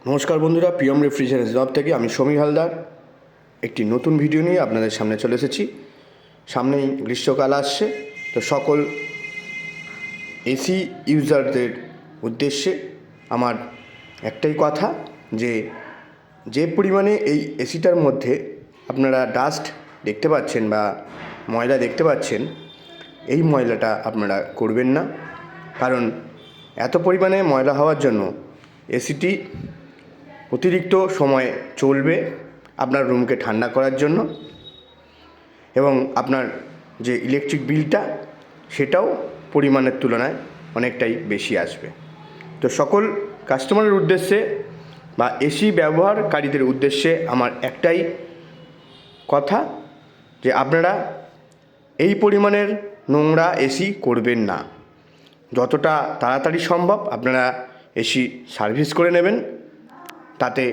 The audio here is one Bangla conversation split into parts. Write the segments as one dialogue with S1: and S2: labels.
S1: নমস্কার বন্ধুরা, প্রিয়ম রেফ্রিজারেন্স জব থেকে আমি সমীর হালদার একটি নতুন ভিডিও নিয়ে আপনাদের সামনে চলে এসেছি। সামনেই গ্রীষ্মকাল আসছে, তো সকল এসি ইউজারদের উদ্দেশ্যে আমার একটাই কথা যে যে পরিমাণে এই এসিটার মধ্যে আপনারা ডাস্ট দেখতে পাচ্ছেন বা ময়লা দেখতে পাচ্ছেন, এই ময়লাটা আপনারা করবেন না। কারণ এত পরিমাণে ময়লা হওয়ার জন্য এসিটি অতিরিক্ত সময় চলবে আপনার রুমকে ঠান্ডা করার জন্য, এবং আপনার যে ইলেকট্রিক বিলটা সেটাও পরিমাণের তুলনায় অনেকটাই বেশি আসবে। তো সকল কাস্টমারের উদ্দেশ্যে বা এসি ব্যবহারকারীদের উদ্দেশ্যে আমার একটাই কথা যে আপনারা এই পরিমাণের নোংরা এসি করবেন না। যতটা তাড়াতাড়ি সম্ভব আপনারা এসি সার্ভিস করে নেবেন, তাতে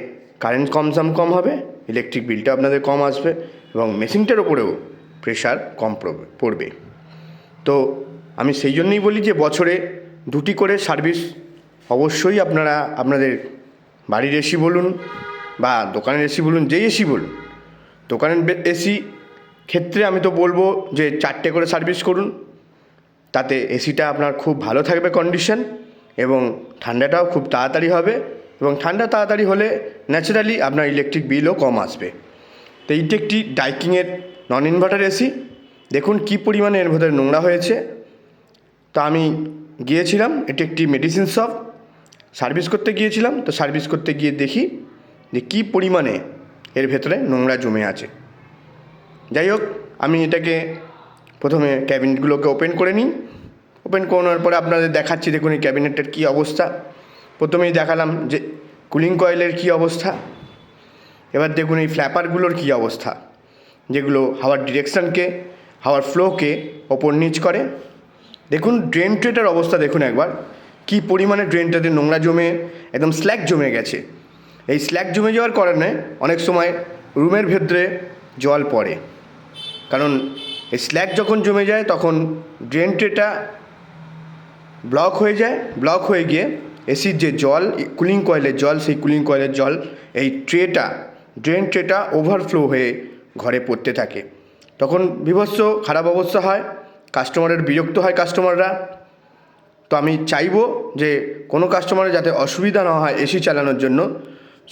S1: কারেন্ট কনজাম কম হবে, ইলেকট্রিক বিলটা আপনাদের কম আসবে এবং মেশিনটার ওপরেও প্রেশার কম পড়বে। তো আমি সেই জন্যই বলি যে বছরে 2টি করে সার্ভিস অবশ্যই আপনারা আপনাদের বাড়ির এসি বলুন বা দোকানের এসি বলুন, যেই এসি বলুন, দোকানের এসি ক্ষেত্রে আমি তো বলবো যে 4টে করে সার্ভিস করুন, তাতে এসিটা আপনার খুব ভালো থাকবে কন্ডিশন, এবং ঠান্ডাটাও খুব তাড়াতাড়ি হবে, এবং ঠান্ডা তাড়াতাড়ি হলে ন্যাচারালি আপনার ইলেকট্রিক বিলও কম আসবে। তো এইটি একটি ডাইকিংয়ের নন ইনভার্টার এসি। দেখুন কী পরিমাণে এর ভেতরে নোংরা হয়েছে। তো আমি গিয়েছিলাম, এটি একটি মেডিসিন শপ, সার্ভিস করতে গিয়েছিলাম। তো সার্ভিস করতে গিয়ে দেখি যে কী পরিমাণে এর ভেতরে নোংরা জমে আছে। যাই হোক, আমি এটাকে প্রথমে ক্যাবিনেটগুলোকে ওপেন করে নিই। ওপেন করানোর পরে আপনাদের দেখাচ্ছি, দেখুন এই ক্যাবিনেটের কী অবস্থা। প্রথমেই দেখালাম যে কুলিং কয়েলের কী অবস্থা। এবার দেখুন এই ফ্ল্যাপারগুলোর কী অবস্থা, যেগুলো হাওয়ার ডিরেকশানকে, হাওয়ার ফ্লোকে ওপর নিচ করে। দেখুন ড্রেন ট্রেটার অবস্থা দেখুন একবার, কী পরিমাণে ড্রেনটাতে নোংরা জমে একদম স্ল্যাগ জমে গেছে। এই স্ল্যাগ জমে যাওয়ার কারণে অনেক সময় রুমের ভেতরে জল পড়ে, কারণ এই স্ল্যাগ যখন জমে যায় তখন ড্রেন ট্রেটা ব্লক হয়ে যায়। ব্লক হয়ে গিয়ে এসির যে জল, কুলিং কয়েলের জল, সেই কুলিং কয়েলের জল এই ড্রেন ট্রেটা ওভারফ্লো হয়ে ঘরে পড়তে থাকে। তখন বিভৎস খারাপ অবস্থা হয়, কাস্টমারের বিরক্ত হয় কাস্টমাররা। তো আমি চাইবো যে কোনো কাস্টমারের যাতে অসুবিধা না হয় এসি চালানোর জন্য,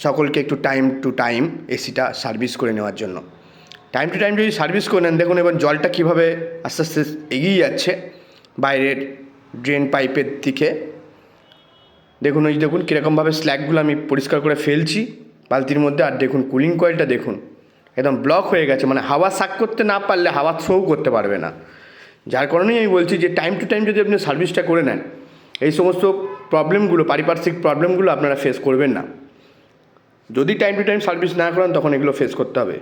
S1: সকলকে একটু টাইম টু টাইম এসিটা সার্ভিস করে নেওয়ার জন্য। টাইম টু টাইম যদি সার্ভিস করে নেন, দেখুন এবার জলটা কীভাবে আস্তে আস্তে এগিয়ে যাচ্ছে বাইরের ড্রেন পাইপের দিকে। দেখুন ওই দেখুন কীরকমভাবে স্ল্যাগগুলো আমি পরিষ্কার করে ফেলছি বালতির মধ্যে। আর দেখুন কুলিং কয়েলটা দেখুন একদম ব্লক হয়ে গেছে, মানে হাওয়া সাক করতে না পারলে হাওয়া থ্রোও করতে পারবে না। যার কারণেই আমি বলছি যে টাইম টু টাইম যদি আপনি সার্ভিসটা করে নেন, এই সমস্ত প্রবলেমগুলো, পারিপার্শ্বিক প্রবলেমগুলো আপনারা ফেস করবেন না। যদি টাইম টু টাইম সার্ভিস না করেন তখন এগুলো ফেস করতে হবে।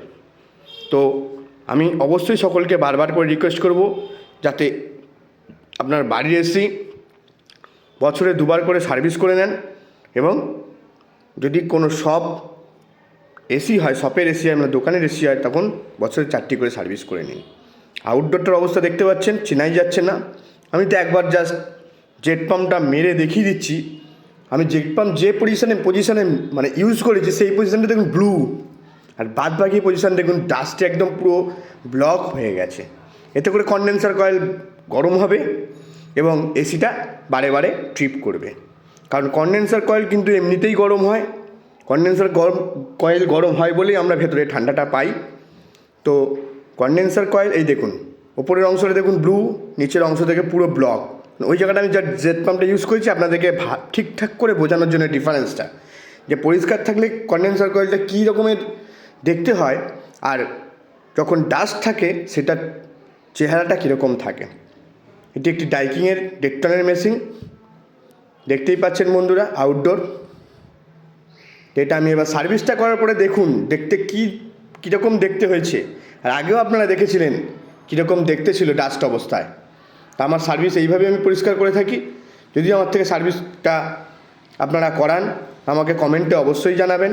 S1: তো আমি অবশ্যই সকলকে বারবার করে রিকোয়েস্ট করব যাতে আপনার বাড়ির এসি বছরে 2বার করে সার্ভিস করে নেন, এবং যদি কোনো শপ এসি হয়, শপের এসি হয়, আপনার দোকানের এসি হয়, তখন বছরে 4টি করে সার্ভিস করে নিন। আউটডোরটার অবস্থা দেখতে পাচ্ছেন, চেনাই যাচ্ছে না। আমি তো একবার জাস্ট জেট পাম্পটা মেরে দেখিয়ে দিচ্ছি। আমি জেট পাম্প যে পজিশনে মানে ইউজ করেছি, সেই পজিশনটা দেখুন ব্লু, আর বাদ বাকি পজিশন দেখুন ডাস্টে একদম পুরো ব্লক হয়ে গেছে। এতে করে কনডেন্সার কয়েল গরম হবে এবং এসিটা বারে বারে ট্রিপ করবে। কারণ কনডেন্সার কয়েল কিন্তু এমনিতেই গরম হয়, কনডেন্সার কয়েল গরম হয় বলেই আমরা ভেতরে ঠান্ডাটা পাই। তো কনডেন্সার কয়েল এই দেখুন ওপরের অংশটা দেখুন ব্লু, নিচের অংশ থেকে পুরো ব্লক। ওই জায়গাটা আমি যা জেট পাম্পটা ইউজ করেছি আপনাদেরকে ঠিকঠাক করে বোঝানোর জন্য ডিফারেন্সটা, যে পরিষ্কার থাকলে কনডেন্সার কয়েলটা কী রকমের দেখতে হয়, আর যখন ডাস্ট থাকে সেটার চেহারাটা কীরকম থাকে। এটি একটি ডাইকিংয়ের ডেকটনের মেশিন, দেখতেই পাচ্ছেন বন্ধুরা আউটডোর। এটা আমি এবার সার্ভিসটা করার পরে দেখুন দেখতে কীরকম দেখতে হয়েছে। আর আগেও আপনারা দেখেছিলেন কীরকম দেখতে ছিল ডাস্ট অবস্থায়। তা আমার সার্ভিস এইভাবে আমি পরিষ্কার করে থাকি। যদি আমার থেকে সার্ভিসটা আপনারা করান আমাকে কমেন্টে অবশ্যই জানাবেন।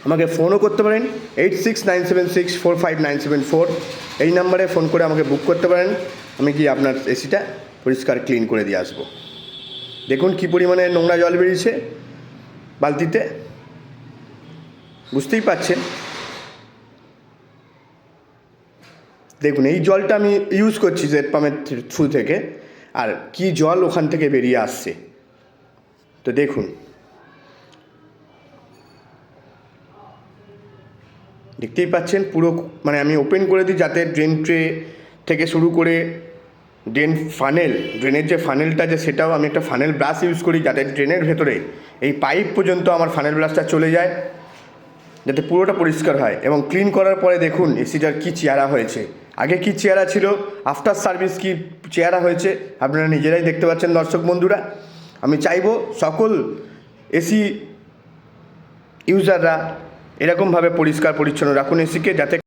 S1: আমাকে ফোনও করতে পারেন 8697645974, এই নাম্বারে ফোন করে আমাকে বুক করতে পারেন। আমি গিয়ে আপনার এসিটা পরিষ্কার ক্লিন করে দিয়ে আসবো। দেখুন কী পরিমাণে নোংরা জল বেরিয়েছে। বালতিতে, বুঝতেই পারছেন। দেখুন এই জলটা আমি ইউজ করছি জেট পাম্পের থ্রু থেকে, আর কি জল ওখান থেকে বেরিয়ে আসছে তো দেখুন। দেখতেই পাচ্ছেন পুরো, মানে আমি ওপেন করে দিই যাতে ড্রেন ট্রে থেকে শুরু করে ড্রেনের যে ফানেলটা যে সেটাও আমি একটা ফানেল ব্রাশ ইউজ করি যাতে ড্রেনের ভেতরে এই পাইপ পর্যন্ত আমার ফানেল ব্রাশটা চলে যায়, যাতে পুরোটা পরিষ্কার হয়। এবং ক্লিন করার পরে দেখুন এসিটার কী চেহারা হয়েছে, আগে কী চেহারা ছিল, আফটার সার্ভিস কী চেহারা হয়েছে আপনারা নিজেরাই দেখতে পাচ্ছেন দর্শক বন্ধুরা। আমি চাইবো সকল এসি ইউজাররা এরকমভাবে পরিষ্কার পরিচ্ছন্ন রাখুন এসিকে, যাতে